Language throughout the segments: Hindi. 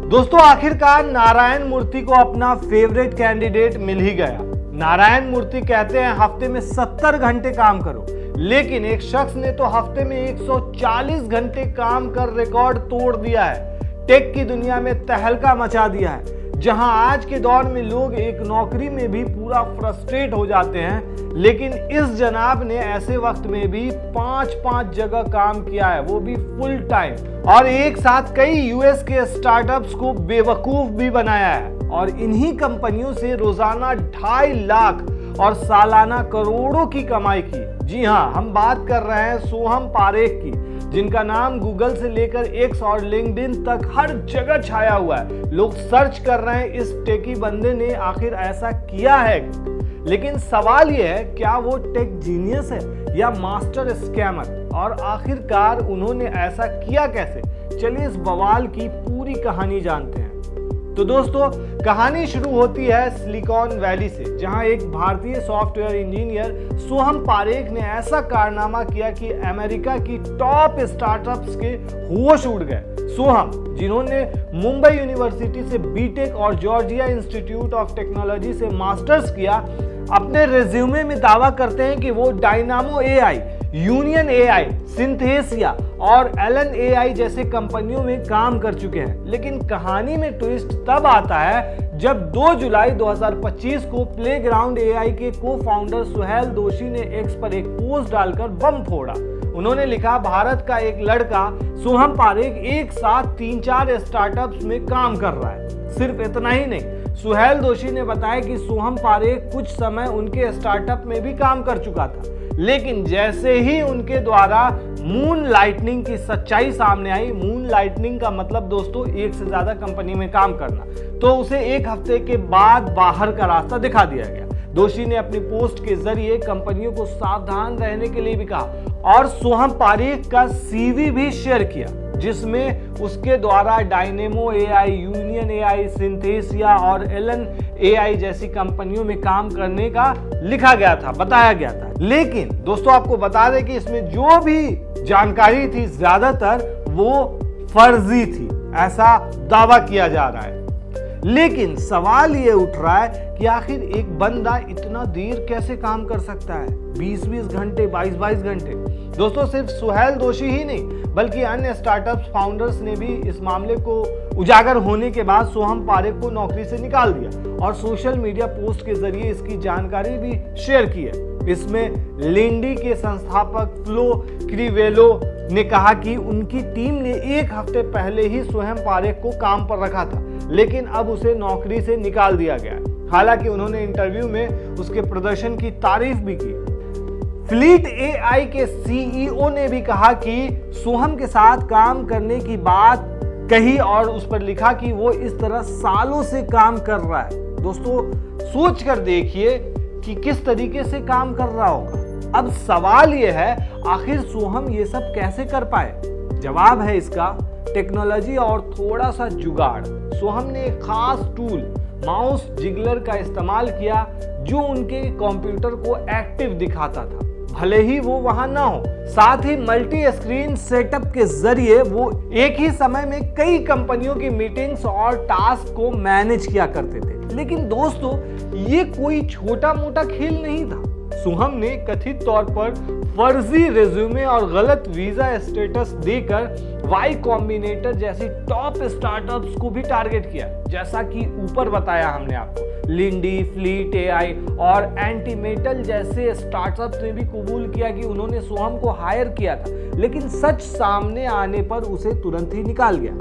दोस्तों आखिरकार नारायण मूर्ति को अपना फेवरेट कैंडिडेट मिल ही गया। नारायण मूर्ति कहते हैं हफ्ते में 70 घंटे काम करो, लेकिन एक शख्स ने तो हफ्ते में 140 घंटे काम कर रिकॉर्ड तोड़ दिया है। टेक की दुनिया में तहलका मचा दिया है, जहां आज के दौर में लोग एक नौकरी में भी पूरा फ्रस्ट्रेट हो जाते हैं, लेकिन इस जनाब ने ऐसे वक्त में भी 5 जगह काम किया है, वो भी फुल टाइम, और एक साथ कई यूएस के स्टार्टअप्स को बेवकूफ भी बनाया है और इन्हीं कंपनियों से रोजाना 2.5 लाख और सालाना करोड़ों की कमाई की। जी हाँ, हम बात कर रहे हैं सोहम पारेख की, जिनका नाम गूगल से लेकर एक्स और लिंक्डइन तक हर जगह छाया हुआ है। लोग सर्च कर रहे हैं इस टेकी बंदे ने आखिर ऐसा किया है। लेकिन सवाल यह है, क्या वो टेक जीनियस है या मास्टर स्कैमर, और आखिरकार उन्होंने ऐसा किया कैसे? चलिए इस बवाल की पूरी कहानी जानते हैं। तो दोस्तों कहानी शुरू होती है सिलिकॉन वैली से, जहां एक भारतीय सॉफ्टवेयर इंजीनियर सोहम पारेख ने ऐसा कारनामा किया कि अमेरिका की टॉप स्टार्टअप्स के होश उड़ गए। सोहम, जिन्होंने मुंबई यूनिवर्सिटी से बीटेक और जॉर्जिया इंस्टीट्यूट ऑफ टेक्नोलॉजी से मास्टर्स किया, अपने रिज्यूमे में दावा करते हैं कि वो Dynamo AI, Union AI, Synthesia और एलन एआई जैसे कंपनियों में काम कर चुके हैं। लेकिन कहानी में ट्विस्ट तब आता है जब 2 जुलाई 2025 को प्लेग्राउंड एआई के को-फाउंडर सुहेल दोशी ने एक्स पर एक पोस्ट डालकर बम फोड़ा। उन्होंने लिखा, भारत का एक लड़का सोहम पारेख एक साथ 3-4 स्टार्टअप्स में काम कर रहा है। सिर्फ इतना ही नहीं, सुहेल दोशी ने बताया कि सोहम पारेख कुछ समय उनके स्टार्टअप में भी काम कर चुका था, लेकिन जैसे ही उनके द्वारा मून लाइटनिंग की सच्चाई सामने आई, मून लाइटनिंग का मतलब दोस्तों एक से ज्यादा कंपनी में काम करना, तो उसे 1 हफ्ते के बाद बाहर का रास्ता दिखा दिया गया। दोषी ने अपनी पोस्ट के जरिए कंपनियों को सावधान रहने के लिए भी कहा और सोहम पारेख का सीवी भी शेयर किया, जिसमें उसके द्वारा Dynamo AI, Union AI, Synthesia और एलन एआई जैसी कंपनियों में काम करने का लिखा गया था, बताया गया था। लेकिन दोस्तों आपको बता दें कि इसमें जो भी जानकारी थी ज्यादातर वो फर्जी थी, ऐसा दावा किया जा रहा है। लेकिन सवाल ये उठ रहा है कि आखिर एक बंदा इतना देर कैसे काम कर सकता है, 20-20 घंटे, 22-22 घंटे। दोस्तों सिर्फ सुहेल दोशी ही नहीं, बल्कि अन्य स्टार्टअप्स फाउंडर्स ने भी इस मामले को उजागर होने के बाद सोहम पारेख को नौकरी से निकाल दिया और सोशल मीडिया पोस्ट के जरिए इसकी जानकारी भी शेयर की है। इसमें लिंडी के संस्थापक फ्लो क्रिवेलो ने कहा कि उनकी टीम ने 1 हफ्ते पहले ही सोहम पारेख को काम पर रखा था, लेकिन अब उसे नौकरी से निकाल दिया गया। हालांकि उन्होंने इंटरव्यू में उसके प्रदर्शन की तारीफ भी की। फ्लीट एआई के सीईओ ने भी कहा कि सोहम के साथ काम करने की बात कही और उस पर लिखा कि वो इस तरह सालों से काम कर रहा है। दोस्तों सोच कर देखिए कि किस तरीके से काम कर रहा होगा। अब सवाल यह है, आखिर सोहम ये सब कैसे कर पाए? जवाब है इसका टेक्नोलॉजी और थोड़ा सा जुगाड़। सोहम ने एक खास टूल माउस जिगलर का इस्तेमाल किया, जो उनके कंप्यूटर को एक्टिव दिखाता था, भले ही वो वहां ना हो। साथ ही मल्टी स्क्रीन सेटअप के जरिए वो एक ही समय में कई कंपनियों की मीटिंग्स और टास्क को मैनेज किया करते थे। लेकिन दोस्तों ये कोई छोटा मोटा खेल नहीं था। सोहम ने कथित तौर पर फर्जी रिज्यूमे और गलत वीजा स्टेटस देकर वाई कॉम्बिनेटर जैसी टॉप स्टार्टअप्स को भी टारगेट किया, जैसा कि ऊपर बताया हमने आपको। लिंडी, फ्लीट एआई और एंटीमेटल जैसे स्टार्टअप्स ने भी कबूल किया कि उन्होंने सोहम को हायर किया था, लेकिन सच सामने आने पर उसे तुरंत ही निकाल गया।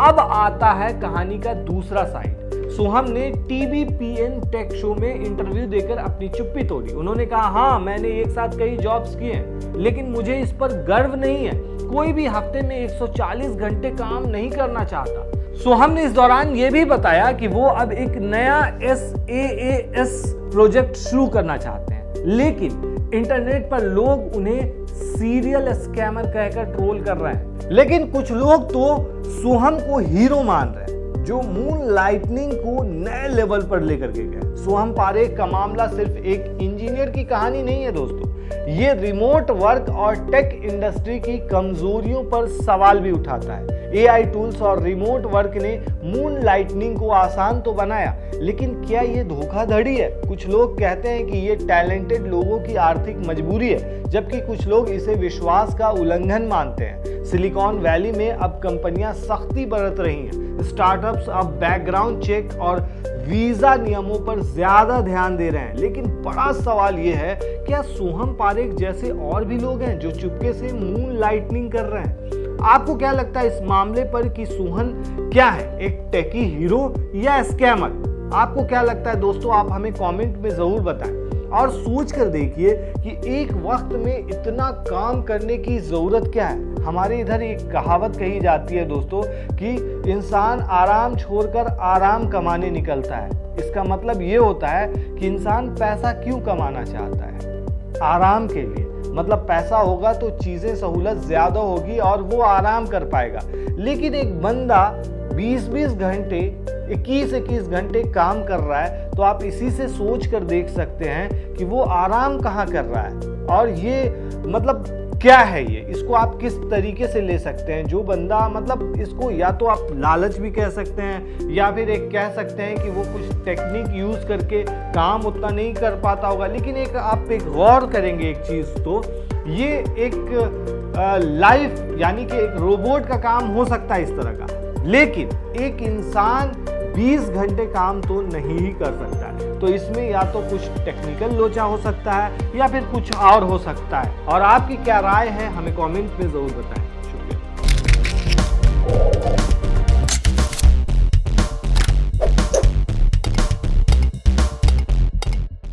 अब आता है कहानी का दूसरा साइड। सोहम ने TBPN टेक शो में इंटरव्यू देकर अपनी चुप्पी तोड़ी। उन्होंने कहा, हाँ मैंने एक साथ कई जॉब्स किए हैं, लेकिन मुझे इस पर गर्व नहीं है। कोई भी हफ्ते में 140 घंटे काम नहीं करना चाहता। सोहम ने इस दौरान यह भी बताया कि वो अब एक नया SaaS प्रोजेक्ट शुरू करना चाहते हैं, लेकिन इंटरनेट पर लोग उन्हें सीरियल स्कैमर कहकर ट्रोल कर रहे हैं। लेकिन कुछ लोग तो सोहम को हीरो मान रहे हैं, जो मून लाइटनिंग को नए लेवल पर लेकर के गए। सोहम पारेख का मामला सिर्फ एक इंजीनियर की कहानी नहीं है दोस्तों, ये रिमोट वर्क और टेक इंडस्ट्री की कमजोरियों पर सवाल भी उठाता है। एआई टूल्स और रिमोट वर्क ने मून लाइटनिंग को आसान तो बनाया, लेकिन क्या ये धोखाधड़ी है? कुछ लोग कहते हैं कि ये टैलेंटेड लोगों की आर्थिक मजबूरी है, जबकि कुछ लोग इसे विश्वास का उल्लंघन मानते हैं। सिलिकॉन वैली में अब कंपनियां सख्ती बरत रही हैं। स्टार्टअप्स अब बैकग्राउंड चेक और वीजा नियमों पर ज्यादा ध्यान दे रहे हैं। लेकिन बड़ा सवाल यह है, क्या सोहम पारेख जैसे और भी लोग हैं जो चुपके से मून लाइटनिंग कर रहे हैं? आपको क्या लगता है इस मामले पर कि सोहम क्या है, एक टेकी हीरो या स्कैमर? आपको क्या लगता है दोस्तों, आप हमें कमेंट में जरूर बताएं। और सोच कर देखिए कि एक वक्त में इतना काम करने की जरूरत क्या है। हमारे इधर एक कहावत कही जाती है दोस्तों कि इंसान आराम छोड़कर आराम कमाने निकलता है। इसका मतलब ये होता है कि इंसान पैसा क्यों कमाना चाहता है? आराम के लिए। मतलब पैसा होगा तो चीजें सहूलत ज्यादा होगी और वो आराम कर पाएगा। लेकिन एक बंदा 20-20 घंटे 21-21 घंटे काम कर रहा है, तो आप इसी से सोच कर देख सकते हैं कि वो आराम कहाँ कर रहा है। और ये मतलब क्या है, ये इसको आप किस तरीके से ले सकते हैं? जो बंदा मतलब इसको या तो आप लालच भी कह सकते हैं, या फिर एक कह सकते हैं कि वो कुछ टेक्निक यूज करके काम उतना नहीं कर पाता होगा। लेकिन एक आप एक गौर करेंगे एक चीज, तो ये एक लाइफ यानी कि एक रोबोट का काम हो सकता है इस तरह का, लेकिन एक इंसान 20 घंटे काम तो नहीं ही कर सकता है। तो इसमें या तो कुछ टेक्निकल लोचा हो सकता है या फिर कुछ और हो सकता है। और आपकी क्या राय है, हमें कमेंट में जरूर बताएं।